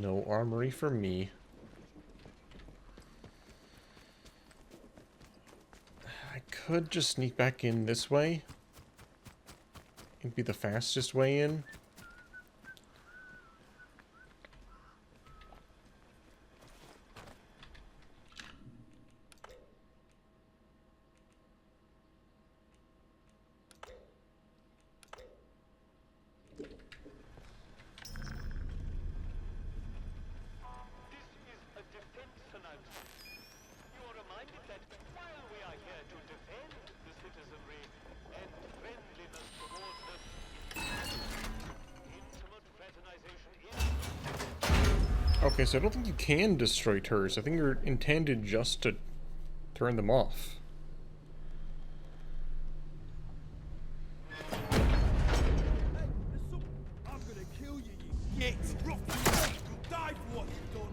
No armory for me. I could just sneak back in this way. It'd be the fastest way in. Okay, so I don't think you can destroy turrets. I think you're intended just to turn them off. I'm gonna kill you, you git! You'll die for what you've done!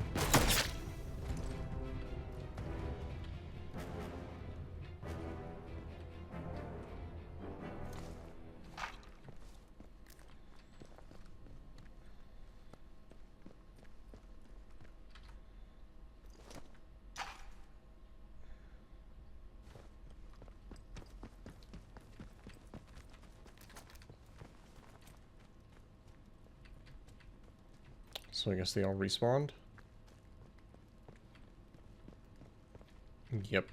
So I guess they all respawned. Yep.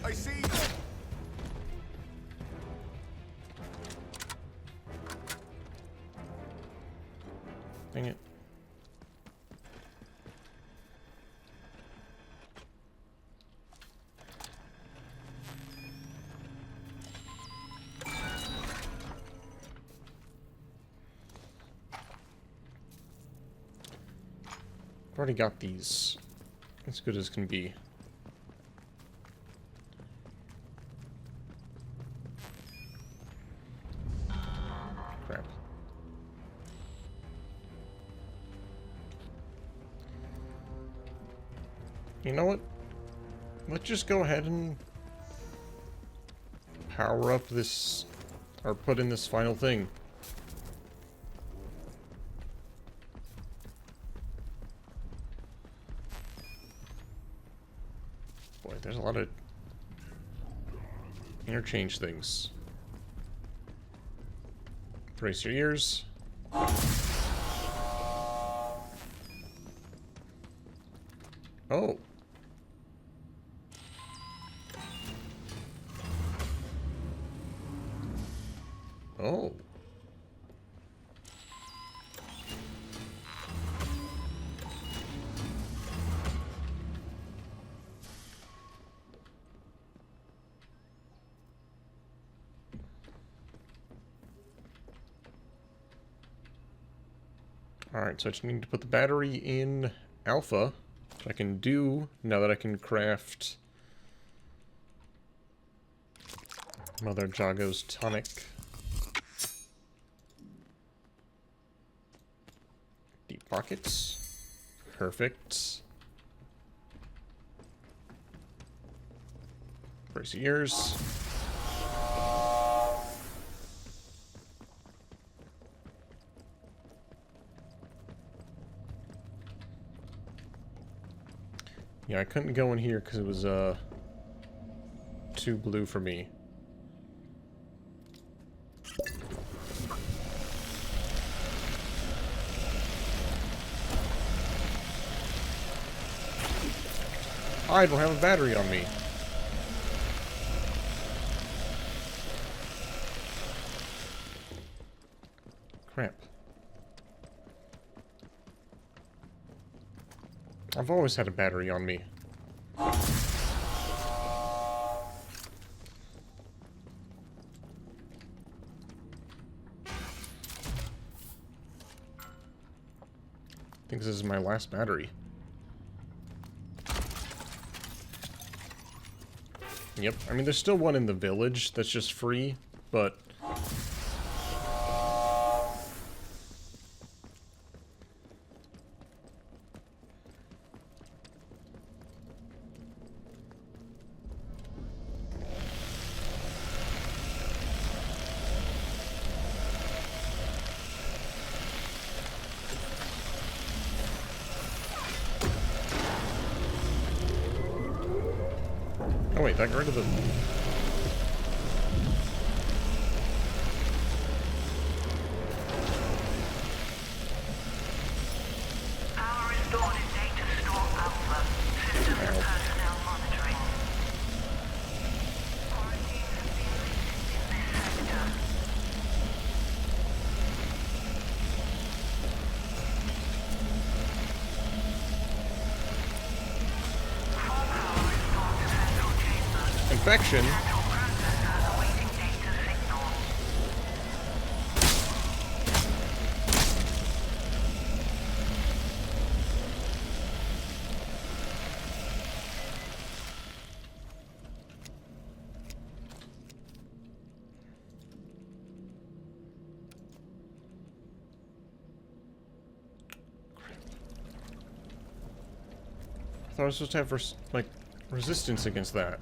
I see! Dang it. I've already got these as good as can be. Crap. You know what? Let's just go ahead and power up this, or put in this final thing. Boy, there's a lot of interchange things. Brace your ears. Oh. Oh. Alright, so I just need to put the battery in alpha, which I can do now that I can craft Mother Jago's tonic. Deep pockets. Perfect. Brace your ears. Yeah, I couldn't go in here because it was too blue for me. I don't have a battery on me. Crap. I've always had a battery on me. I think this is my last battery. Yep, I mean there's still one in the village that's just free, but Oh wait, that got rid of the... Power restored in data store Alpha. System and personnel monitoring. Quarantine has been lifted in this sector. Full power restored to central chamber. Infection? Central processor awaiting data signal. I thought I was supposed to have, like, resistance against that.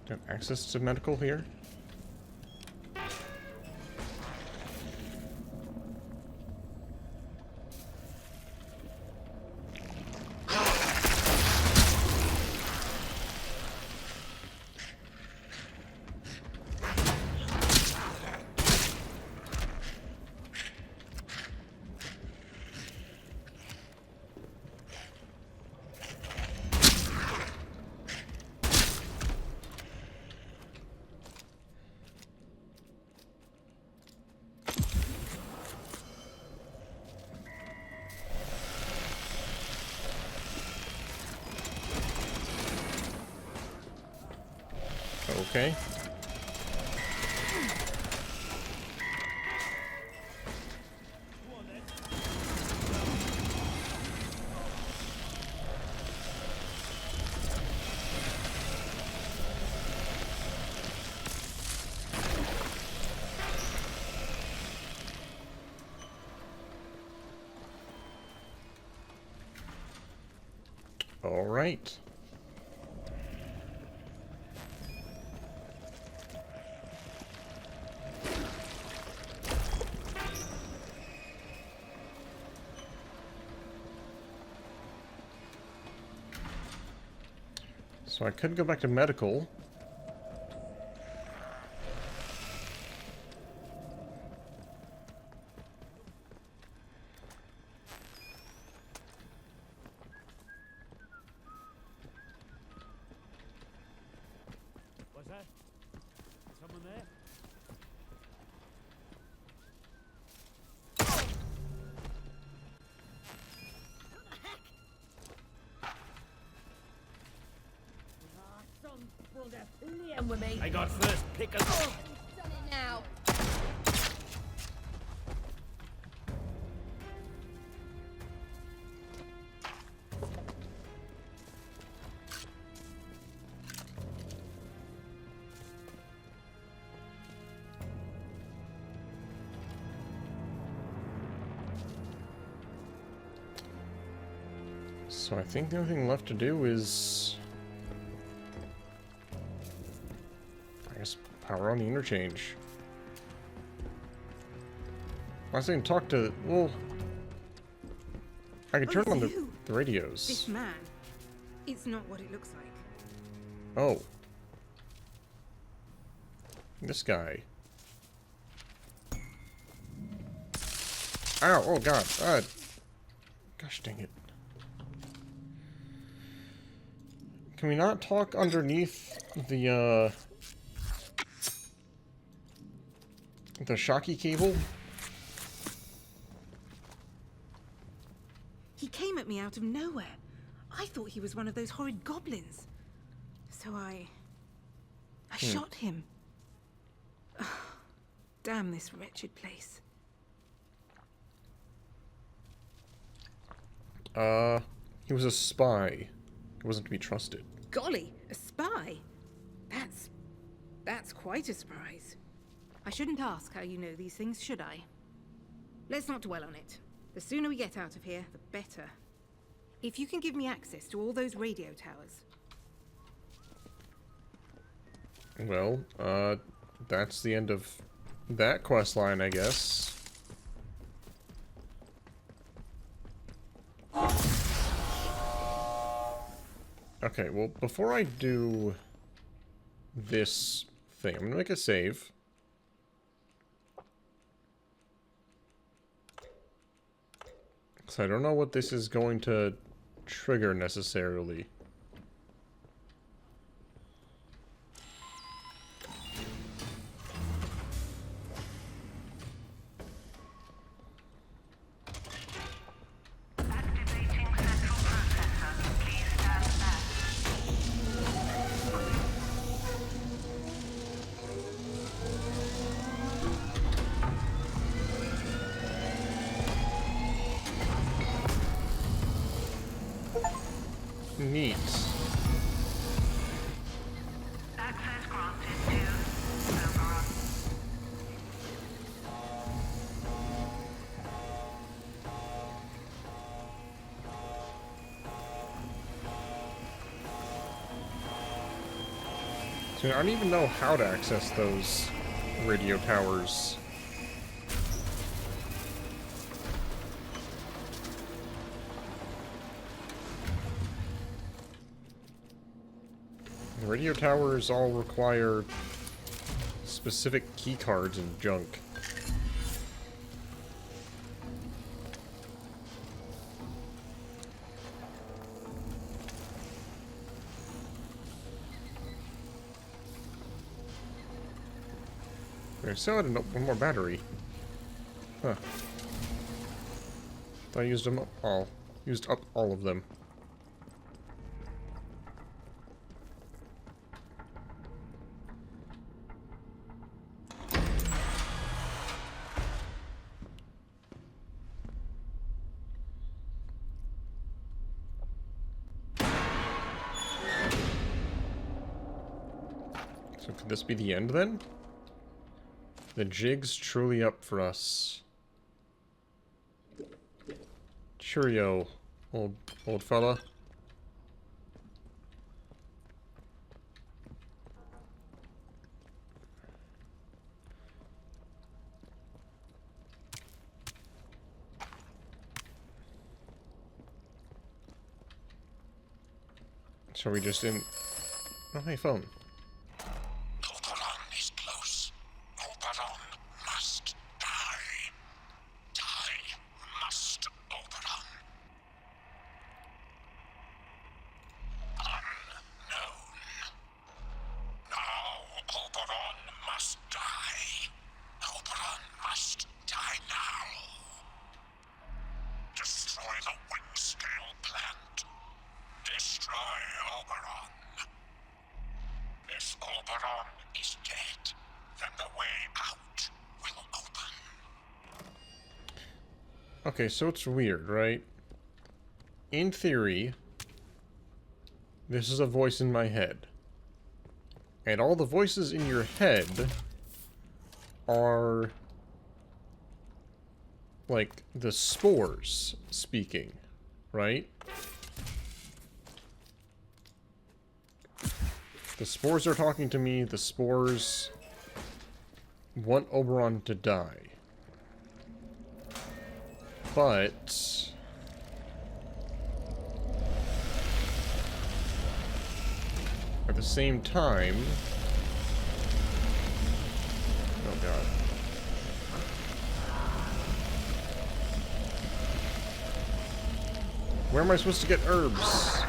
Do I have access to medical here? Okay. All right. So I could go back to medical. What's that? Someone there? With me. I got first pick of... Done it now. So I think the only thing left to do is... I guess power on the interchange. I was going to talk to... Well... I could turn on the radios. This man, it's not what it looks like. Oh. This guy. Ow! Oh god. Gosh dang it. Can we not talk underneath the shocky cable? He came at me out of nowhere. I thought he was one of those horrid goblins. So I shot him. Damn this wretched place. He was a spy. He wasn't to be trusted. Golly, a spy? That's quite a surprise. I shouldn't ask how you know these things, should I? Let's not dwell on it. The sooner we get out of here, the better. If you can give me access to all those radio towers. Well, that's the end of that quest line, I guess. Okay, well, before I do this thing, I'm gonna make a save. Because I don't know what this is going to trigger necessarily. Activating central processor. Please stand back. Neat. Access granted to Oberon. So I don't even know how to access those radio towers. The radio towers all require specific key cards and junk. I still had one more battery. Huh. I used them all. Used up all of them. So could this be the end then? The jig's truly up for us. Cheerio, old fella. So we just didn't... Oh, hey, phone. Oberon is close. Oberon must die. Die must, Oberon. Unknown. Now Oberon must die. Oberon must die now. Destroy the wing-scale plant. Destroy Oberon. If Oberon is dead, then the way out will open. Okay, so it's weird, right? In theory, this is a voice in my head. And all the voices in your head are like the spores speaking, right? The spores are talking to me. The spores want Oberon to die. But at the same time... Oh god. Where am I supposed to get herbs?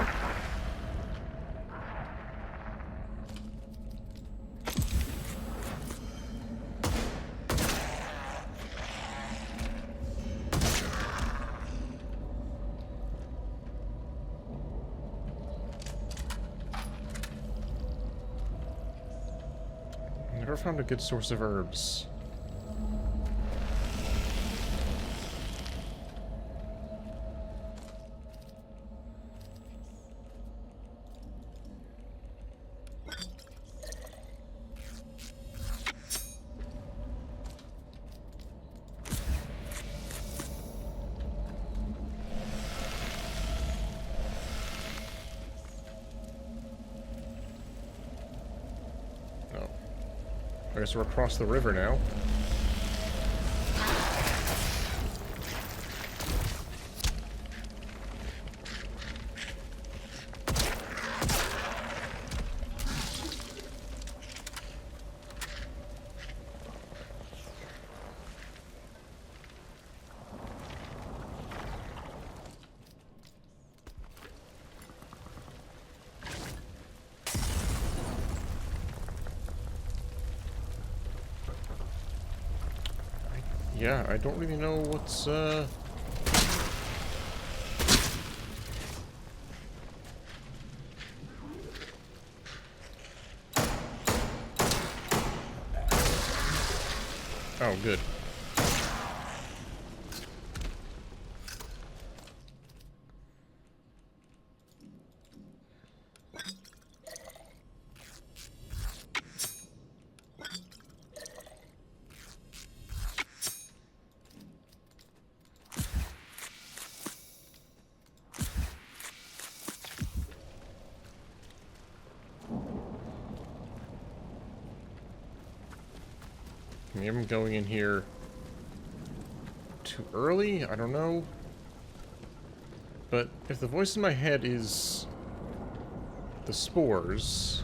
Never found a good source of herbs. I guess we're across the river now. Yeah, I don't really know what's, Oh, good. Maybe I'm going in here too early? I don't know. But if the voice in my head is the spores,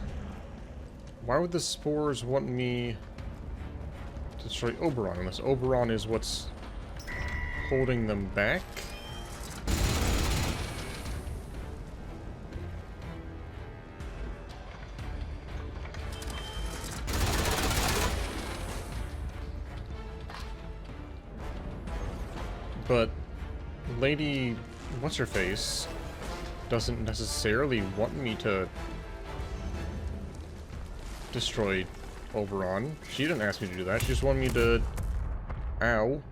why would the spores want me to destroy Oberon, unless Oberon is what's holding them back? But Lady What's-Her-Face doesn't necessarily want me to destroy Oberon. She didn't ask me to do that. She just wanted me to... Ow.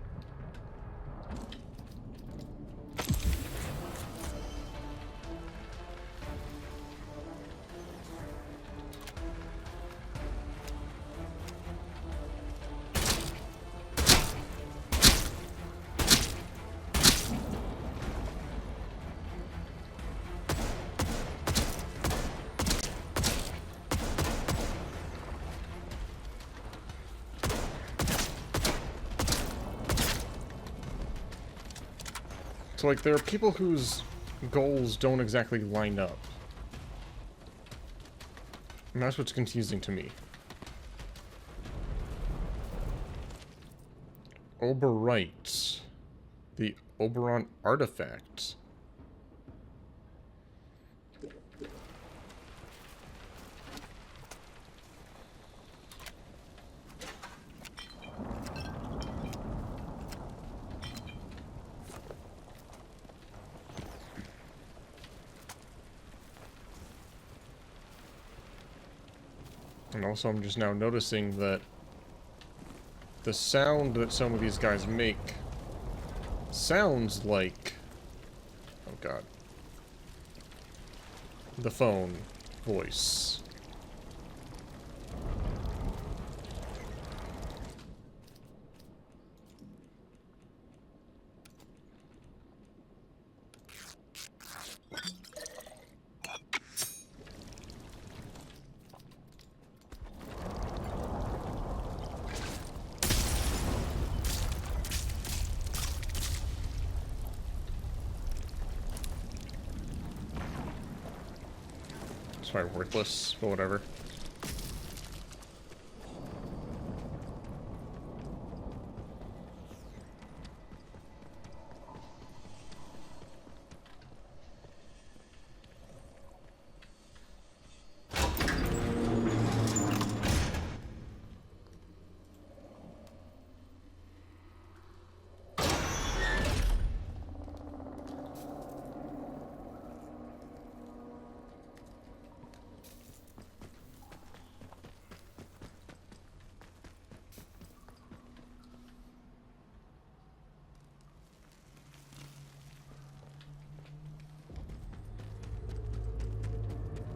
So, like, there are people whose goals don't exactly line up. And that's what's confusing to me. Oberite. The Oberon artifact. And also I'm just now noticing that the sound that some of these guys make sounds like... Oh god. The phone voice. It's probably worthless, but whatever.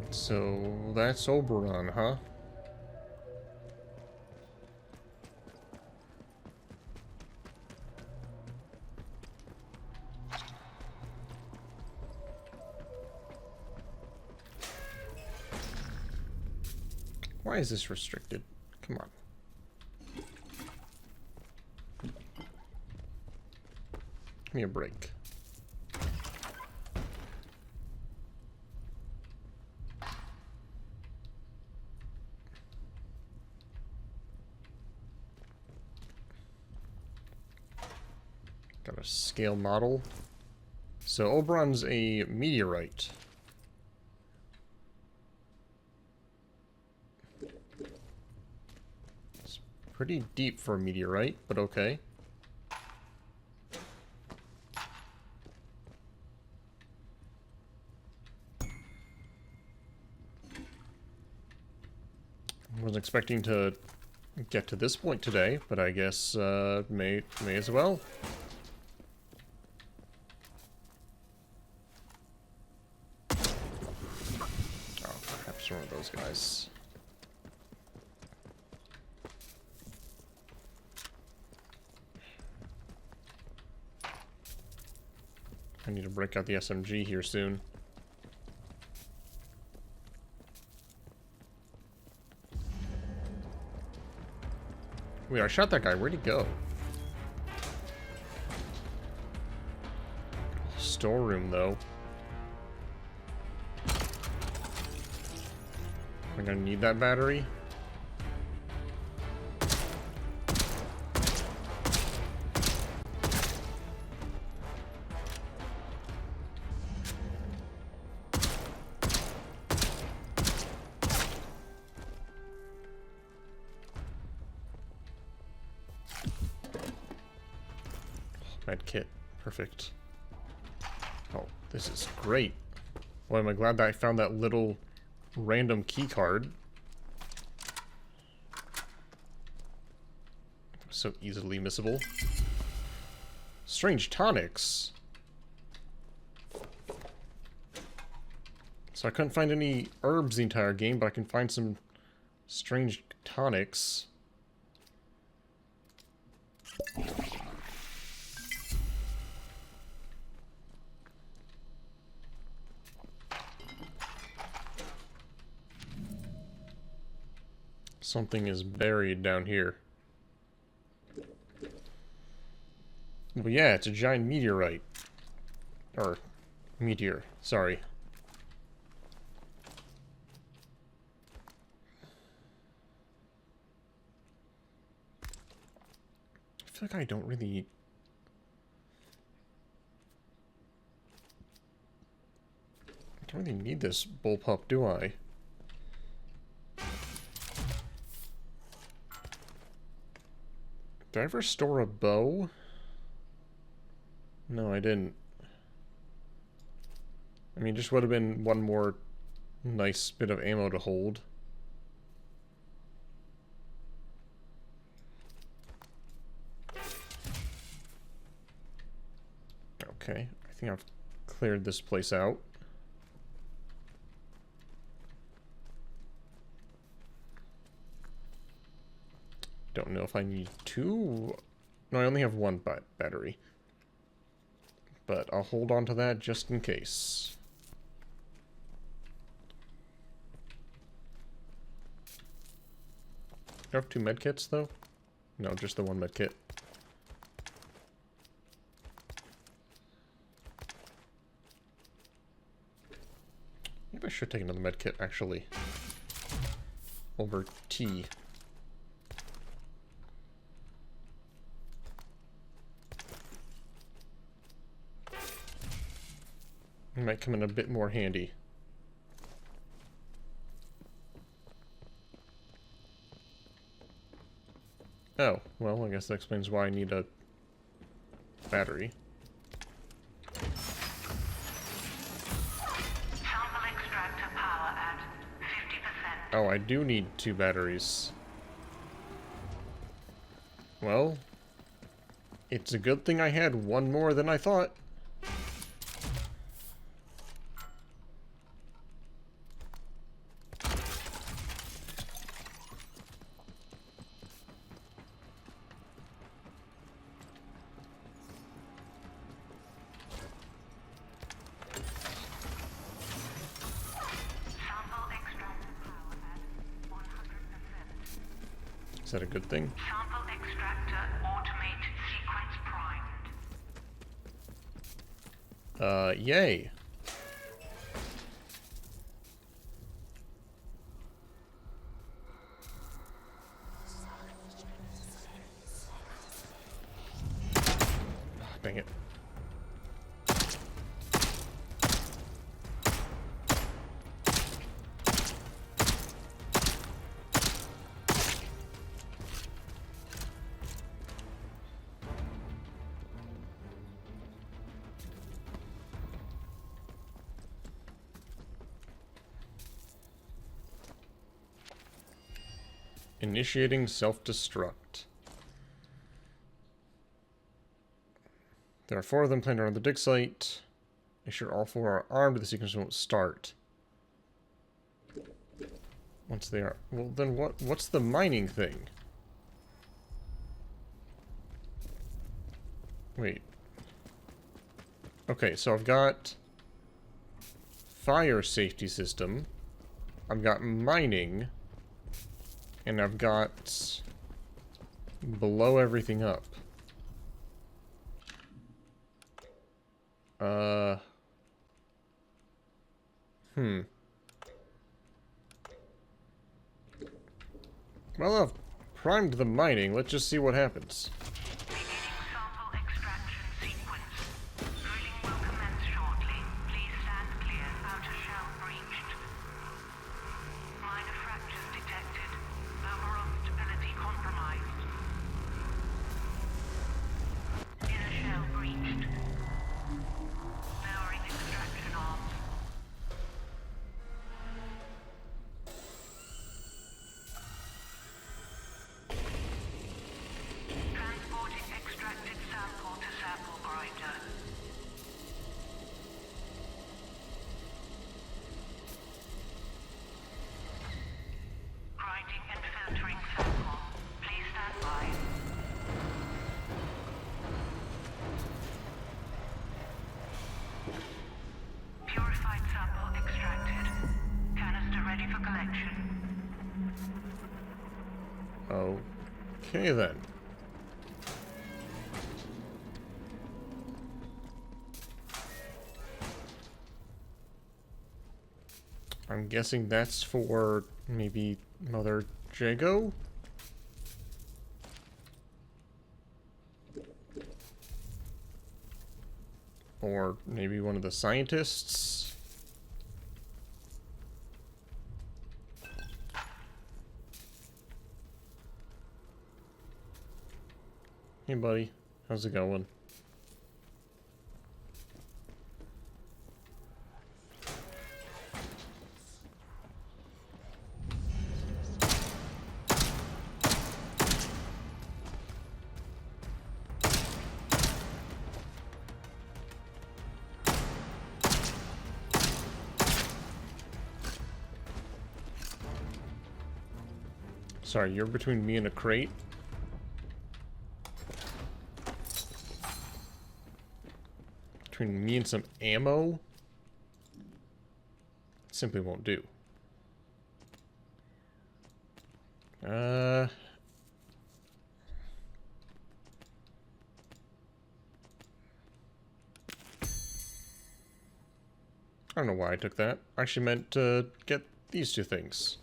So, that's Oberon, huh? Why is this restricted? Come on. Give me a break. Got a scale model. So Oberon's a meteorite. It's pretty deep for a meteorite, but okay. Wasn't expecting to get to this point today, but I guess may as well. Oh, perhaps one of those guys. I need to break out the SMG here soon. Wait, I shot that guy. Where'd he go? Storeroom, though. Am I gonna need that battery? Med kit. Perfect. Oh, this is great. Boy, am I glad that I found that little random key card. So easily missable. Strange tonics. So I couldn't find any herbs the entire game, but I can find some strange tonics. Something is buried down here. Well, yeah, it's a giant meteorite. Or, meteor, sorry. I feel like I don't really... need this bullpup, do I? Did I ever store a bow? No, I didn't. I mean, just would have been one more nice bit of ammo to hold. Okay, I think I've cleared this place out. Don't know if I need two. No, I only have one battery. But I'll hold on to that just in case. Do I have two medkits, though? No, just the one medkit. Maybe I should take another medkit, actually. Over tea. It might come in a bit more handy. Oh, well, I guess that explains why I need a battery. Sample extractor power at 50%. Oh, I do need two batteries. Well, it's a good thing I had one more than I thought. Is that a good thing? Sample extractor automate sequence primed. Yay. Dang it. Initiating self-destruct. There are 4 of them planted around the dig site. Make sure all 4 are armed, the sequence won't start. Once they are... Well, then what's the mining thing? Wait. Okay, so I've got... fire safety system. I've got mining. And I've got... blow everything up. Well, I've primed the mining. Let's just see what happens. Beginning sample extraction sequence. Drilling will commence shortly. Please stand clear. Outer shell breached. Minor fractures detected. Overall stability compromised. Inner shell breached. Lowering extraction arms. Transporting extracted sample to sample grinder. Grinding and filtering sample. Please stand by. Purified sample extracted. Canister ready for collection. Okay, then. I'm guessing that's for maybe Mother Jago? Or maybe one of the scientists? Hey buddy, how's it going? Sorry, you're between me and a crate? Between me and some ammo? Simply won't do. I don't know why I took that. I actually meant to get these 2 things.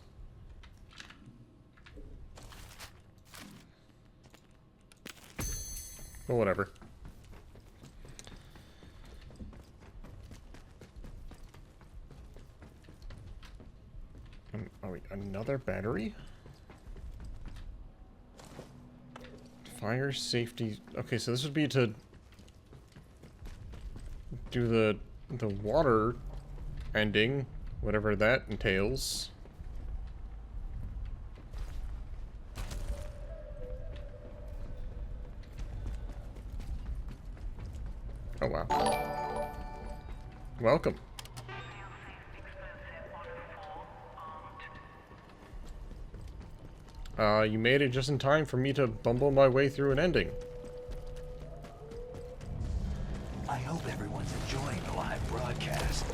Well, whatever. Oh wait, another battery? Fire safety... Okay, so this would be to do the water ending, whatever that entails. Oh wow. Welcome. You made it just in time for me to bumble my way through an ending. I hope everyone's enjoying the live broadcast.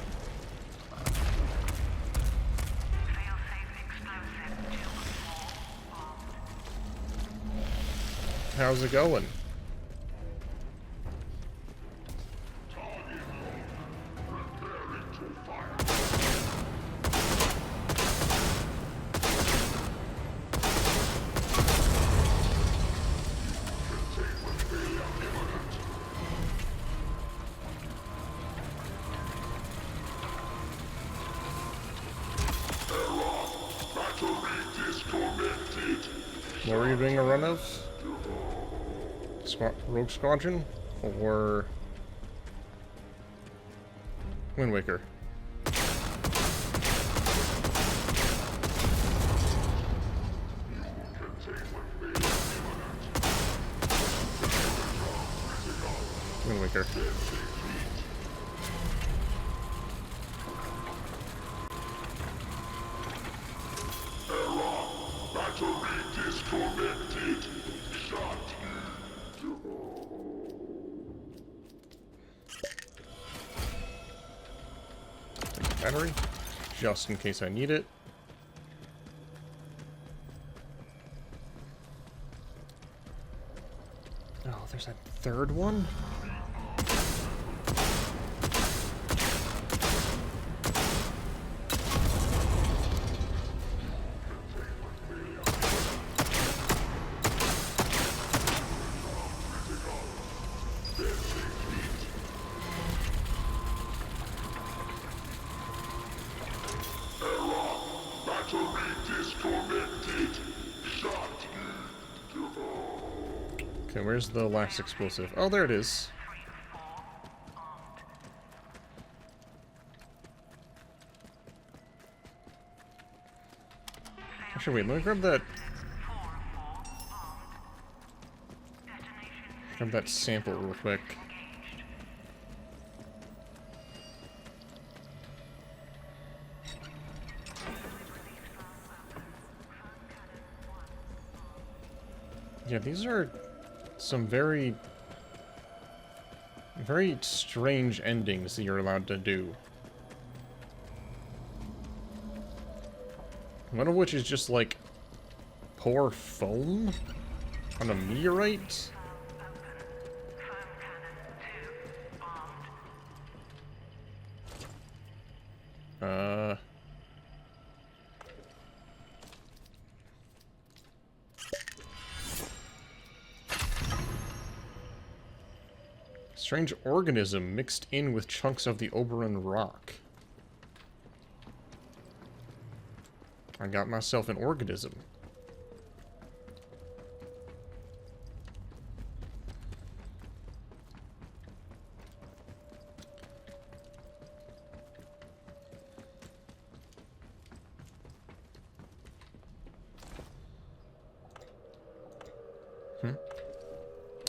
How's it going? What were you doing a run of? Rogue Squadron? Or... Wind Waker? Wind Waker. Battery, just in case I need it. Oh, there's that third one? Okay, where's the last explosive? Oh, there it is. Actually, wait, let me grab that. Grab that sample real quick. Yeah, these are some very strange endings that you're allowed to do. One of which is just like pour foam on a meteorite. Strange organism mixed in with chunks of the Oberon rock. I got myself an organism.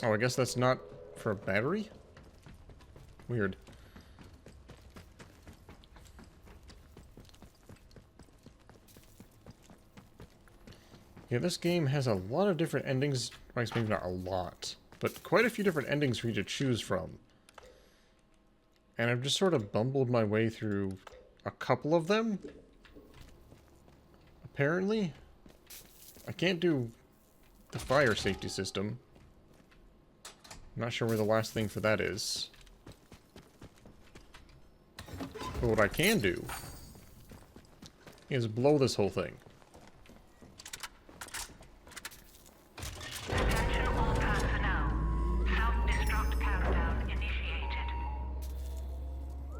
Oh, I guess that's not for a battery? Weird. Yeah, this game has a lot of different endings. Well, maybe not a lot, but quite a few different endings for you to choose from. And I've just sort of bumbled my way through a couple of them. Apparently. I can't do the fire safety system. I'm not sure where the last thing for that is. But what I can do is blow this whole thing. Attention all personnel. Self-destruct countdown initiated.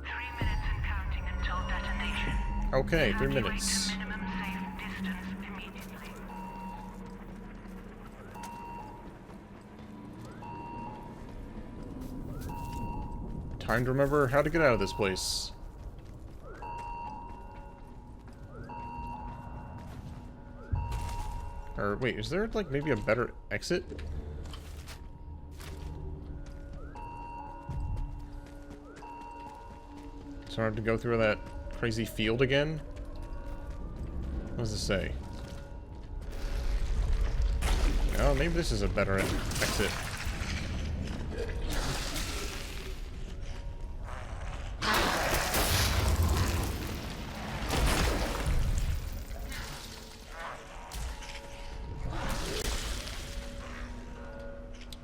3 minutes and counting until detonation. Okay, 3 Evacuate minutes. to minimum safe distance immediately. Time to remember how to get out of this place. Or wait, is there like maybe a better exit? So I have to go through that crazy field again? What does this say? Oh, maybe this is a better exit.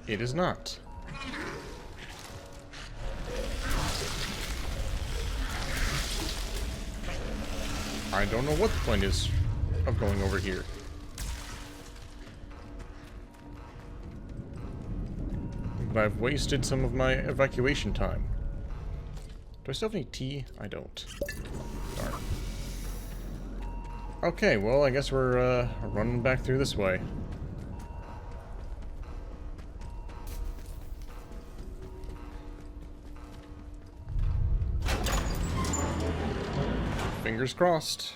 It is not. I don't know what the point is of going over here. But I've wasted some of my evacuation time. Do I still have any tea? I don't. Darn. Okay, well, I guess we're running back through this way. Fingers crossed.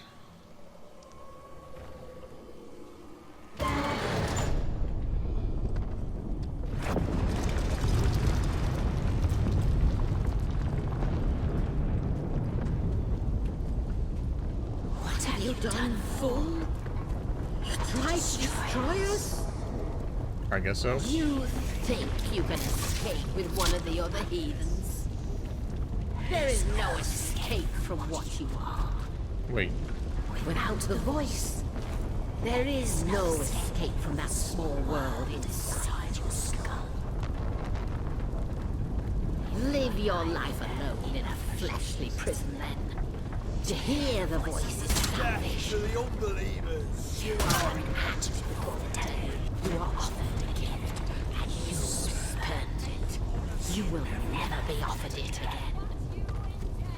What have you done, fool? You tried to destroy us? I guess so. You think you can escape with one of the other heathens? There is no escape from what you are. Wait. Without the voice, there is no escape from that small world inside your skull. Live your life alone in a fleshly prison then. To hear the voice is Death salvation. to the unbelievers. You are at your day. You are offered a gift, and you spurned it. You will never be offered it again.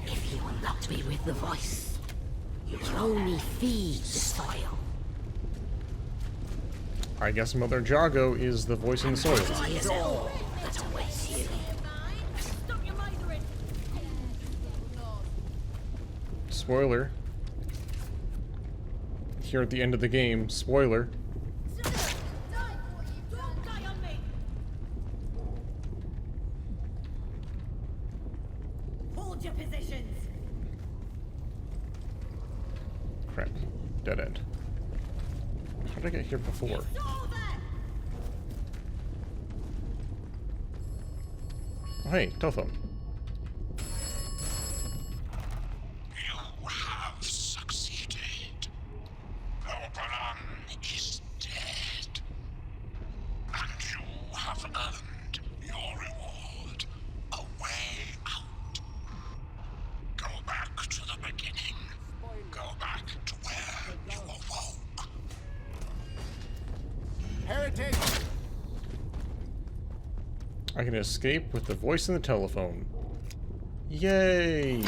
If you will not be with the voice, you only feed the soil. I guess Mother Jago is the voice in the soil. That is all that awaits you. Spoiler. Here at the end of the game, spoiler. Hold your positions. Crap. Dead end. How did I get here before? Oh, hey, telephone. You have succeeded. Oberon is dead. And you have earned your reward. A way out. Go back to the beginning. Go back to where you awoke. Heretic! I can escape with the voice in the telephone. Yay!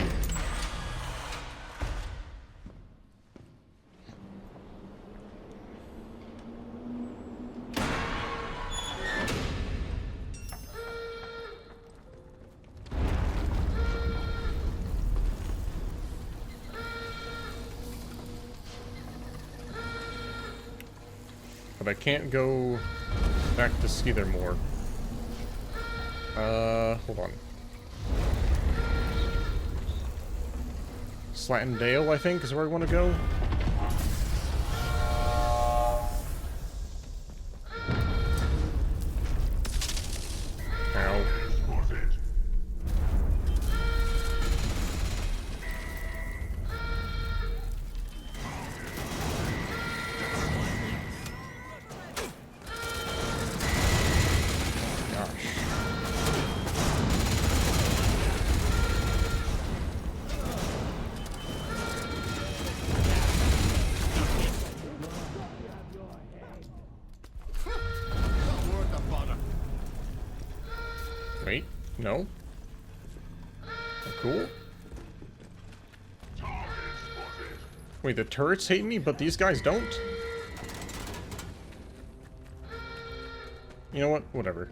But I can't go back to Skithermore. Hold on. Slatindale, I think, is where I want to go. Ow. Gosh. Wait, no. Cool. Wait, the turrets hate me, but these guys don't? You know what? Whatever.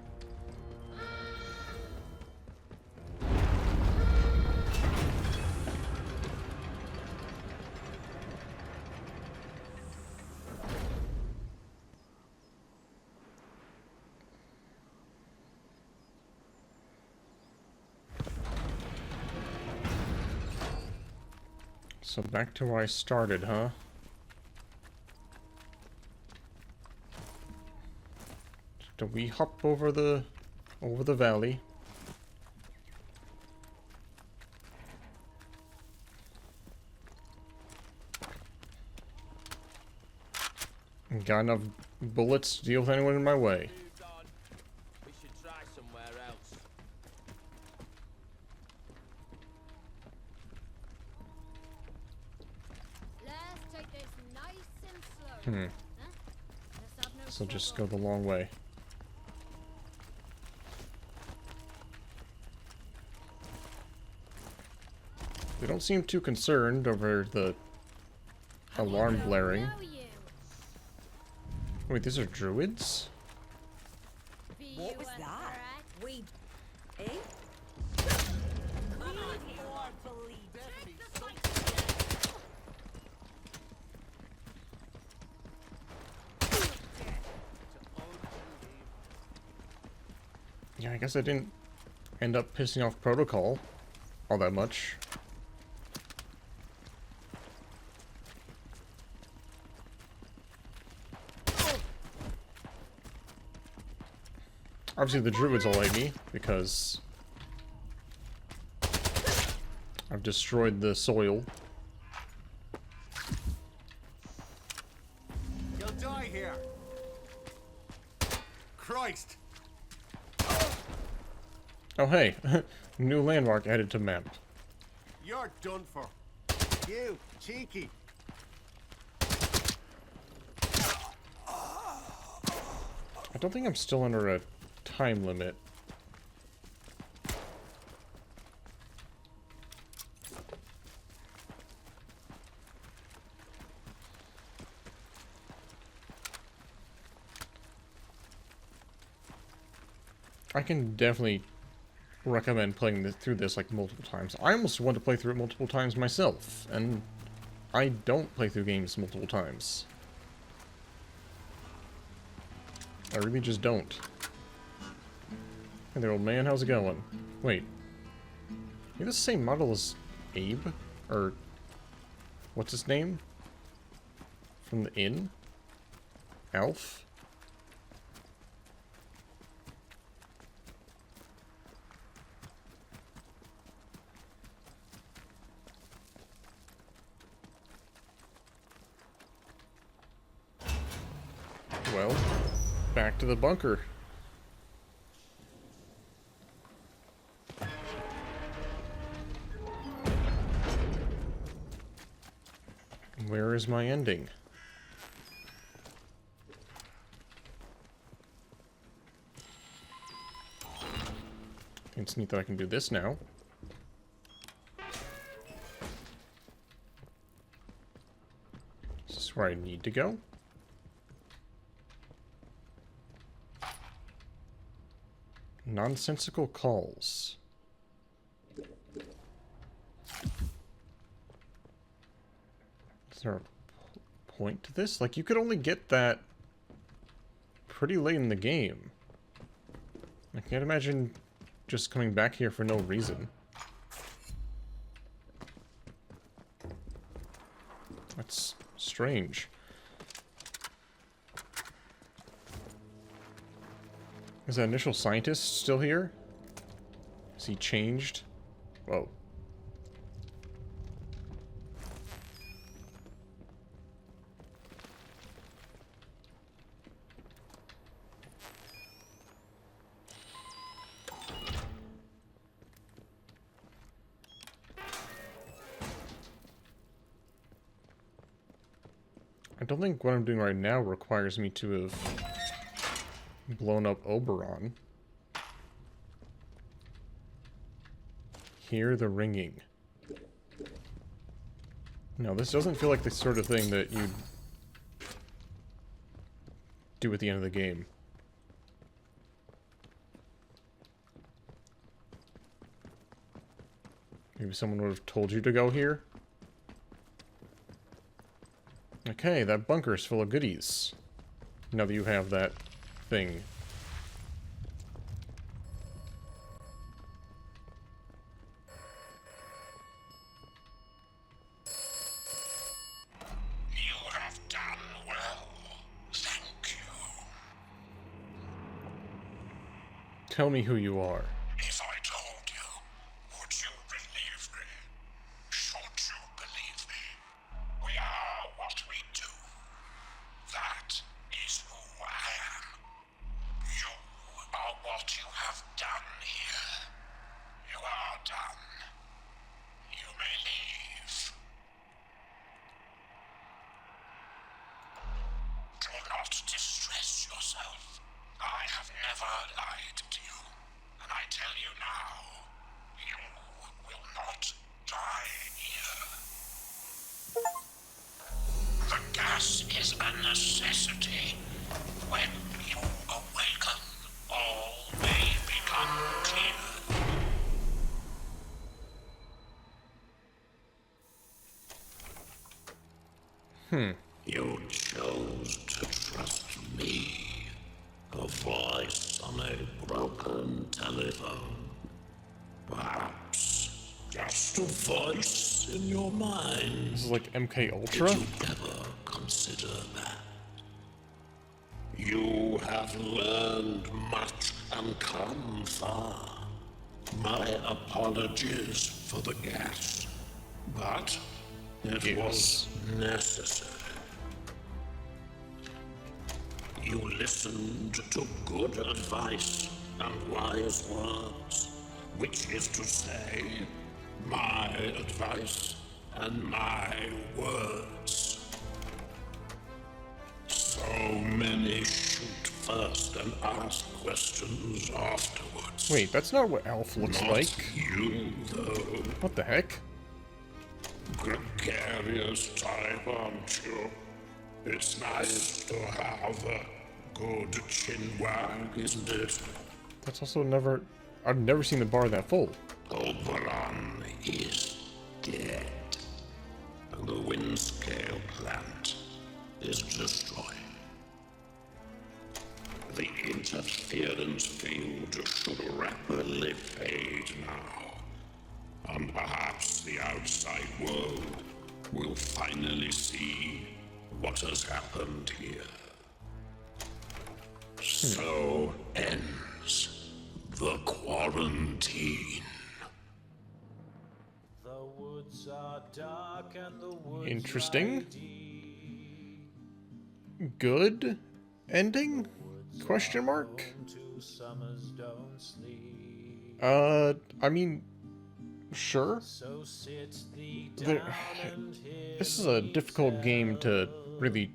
So back to where I started, huh? Do we hop over the valley? Got enough bullets to deal with anyone in my way. Moved on. We should try somewhere else. Let's take this nice and slow. Hmm. Huh? Let's have no So just trouble. go the long way. They don't seem too concerned over the alarm blaring. Know you. Wait, these are druids? Be What you was a that? threat? We... Eh? Yeah, I guess I didn't end up pissing off Protocol all that much. Obviously the druids will like me, because I've destroyed the soil. You'll die here. Christ! Oh hey, new landmark added to map. You're done for. You, cheeky. I don't think I'm still under a time limit. I can definitely recommend playing through this like multiple times. I almost want to play through it multiple times myself, and I don't play through games multiple times. I really just don't. Hey there, old man, how's it going? Wait. You're the same model as Abe? Or what's his name? From the inn? Alf? Well, back to the bunker. Where is my ending? It's neat that I can do this now. Is this where I need to go? Nonsensical calls. Is there a point to this? Like, you could only get that pretty late in the game. I can't imagine just coming back here for no reason. That's strange. Is that initial scientist still here? Is he changed? Whoa. I don't think what I'm doing right now requires me to have blown up Oberon. Hear the ringing. No, this doesn't feel like the sort of thing that you'd do at the end of the game. Maybe someone would have told you to go here? Okay, that bunker's full of goodies. Now that you have that thing. You have done well. Thank you. Tell me who you are. If I told you, would you believe me? Should you believe me? We are what we do. That is who I am. You are what you have done here. You are done. You may leave. Do not distress yourself. I have never lied to you. And I tell you now, you will not die here. The gas is a necessity. When you awaken, all may become clear. You chose to trust me, a voice on a broken telephone. just a voice in your mind? This is like MK Ultra? Did you ever consider that? You have learned much and come far. My apologies for the gas, but it was necessary. You listened to good advice and wise words, which is to say, my advice and my words. So many shoot first and ask questions afterwards. Wait, that's not what Alf looks Not like. you, though. What the heck? Gregarious type, aren't you? It's nice to have a good chinwag, isn't it? That's also never... I've never seen the bar that full. Oberon is dead. And the Windscale plant is destroyed. The interference field should rapidly fade now. And perhaps the outside world will finally see what has happened here. So ends the quarantine. The woods are dark and the woods Interesting. lie deep. Good ending? Question mark? Two summers don't sleep. I mean, sure. So sit thee There- down and hear This is a difficult game to really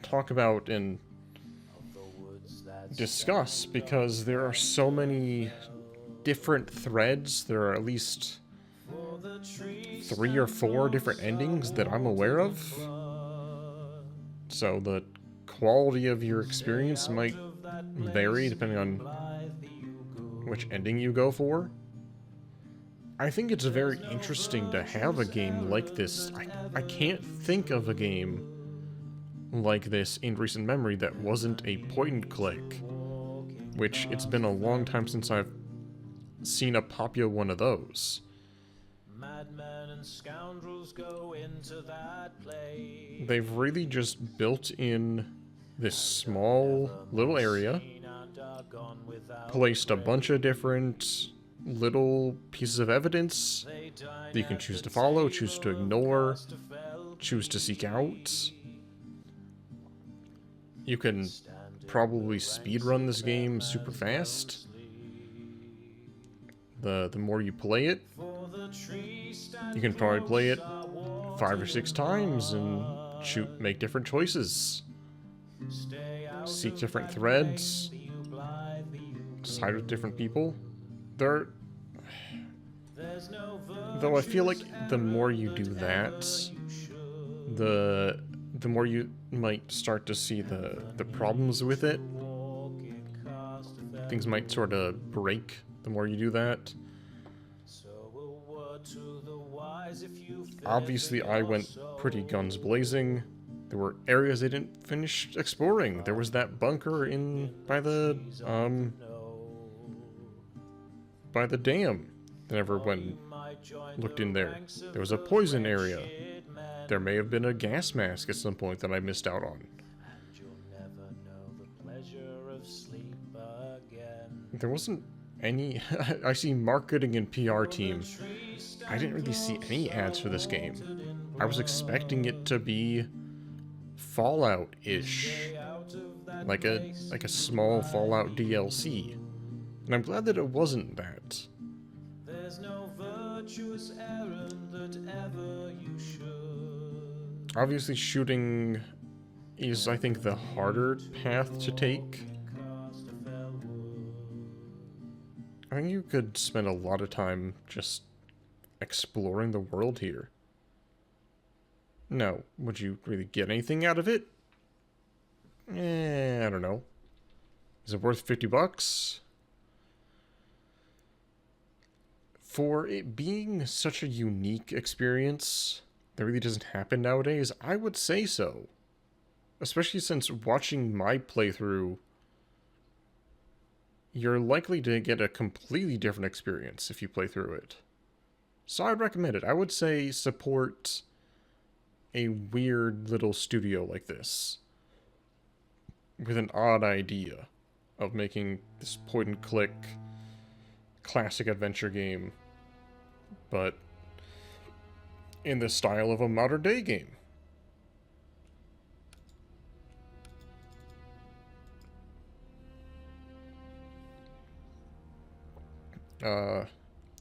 talk about and the woods that discuss because there are so many different threads. There are at least for the trees 3 or 4 different endings that I'm aware of. So the quality of your experience might vary depending on which ending you go for. I think it's very interesting to have a game like this. I can't think of a game like this in recent memory that wasn't a point and click, which it's been a long time since I've seen a popular one of those. madmen and scoundrels go into that place. They've really just built in this small little area, And are gone without placed a bunch of different little pieces of evidence they dine that you can at choose the to follow, choose to table of ignore, Casterfell choose to seek out. You can probably speedrun this game super fast. The more you play it, for the trees stand you can probably play it close, 5 or 6 times and make different choices. stay out Seek of different that threads, rain, you blithe, you side with different people. there's no Though I feel like the more you do that, the more you might start to see the problems with it. walking Casterfell. Things might sort of break the more you do that. So a word to the wise, if you fear Obviously, for I your went soul. pretty guns blazing. There were areas I didn't finish exploring. There was that bunker by the dam that never went looked in there. There was a poison area. There may have been a gas mask at some point that I missed out on. And you'll never know the pleasure of sleep again. There wasn't any... I see marketing and PR team. I didn't really see any ads for this game. I was expecting it to be Fallout-ish. Like a small Fallout DLC. And I'm glad that it wasn't that. There's no virtuous errand that ever you should. Obviously, shooting is, I think, the harder path to take. Casterfell wood. I think you could spend a lot of time just exploring the world here. No, would you really get anything out of it? I don't know. Is it worth $50? For it being such a unique experience that really doesn't happen nowadays, I would say so. Especially since watching my playthrough, you're likely to get a completely different experience if you play through it. So I'd recommend it. I would say support a weird little studio like this with an odd idea of making this point-and-click classic adventure game, but in the style of a modern-day game.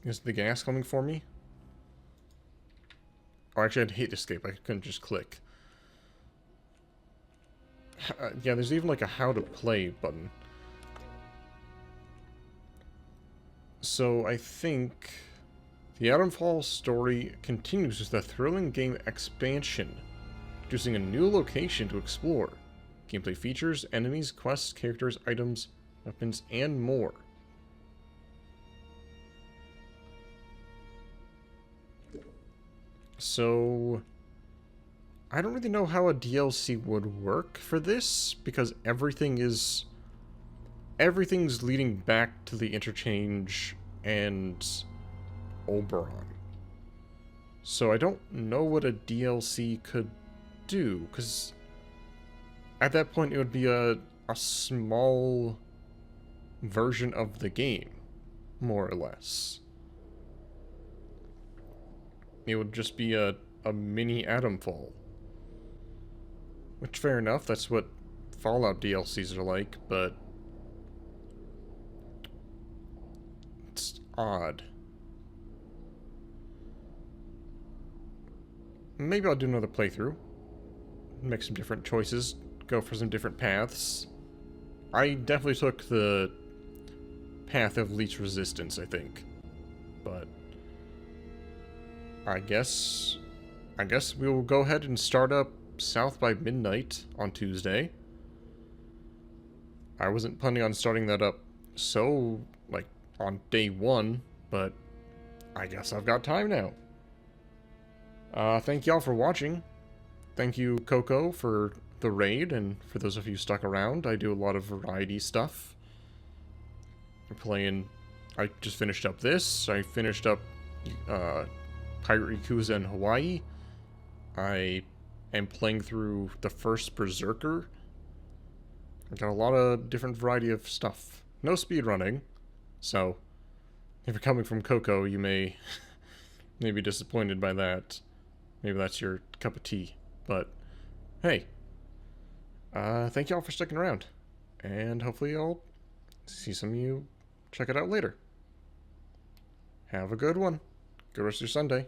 Is the gas coming for me? Oh, actually, I had to hit escape. I couldn't just click. Yeah, there's even like a how to play button. So I think the Atomfall story continues with a thrilling game expansion, introducing a new location to explore, gameplay features, enemies, quests, characters, items, weapons, and more. So I don't really know how a DLC would work for this, because everything's leading back to the Interchange and Oberon. So I don't know what a DLC could do, because at that point it would be a small version of the game, more or less. It would just be a mini Atomfall. Which, fair enough, that's what Fallout DLCs are like, but it's odd. Maybe I'll do another playthrough. Make some different choices, go for some different paths. I definitely took the path of least resistance, I think. But I guess we will go ahead and start up South by Midnight on Tuesday. I wasn't planning on starting that up like, on day one, but I guess I've got time now. Thank y'all for watching. Thank you, Coco, for the raid, and for those of you stuck around. I do a lot of variety stuff. I just finished up this. I finished up, Pirate Yakuza in Hawaii. I am playing through the first Berserker. I got a lot of different variety of stuff. No speedrunning, so if you're coming from Coco, you may be disappointed by that. Maybe that's your cup of tea. But hey, thank y'all for sticking around, and hopefully I'll see some of you check it out later. Have a good one. Good rest of your Sunday.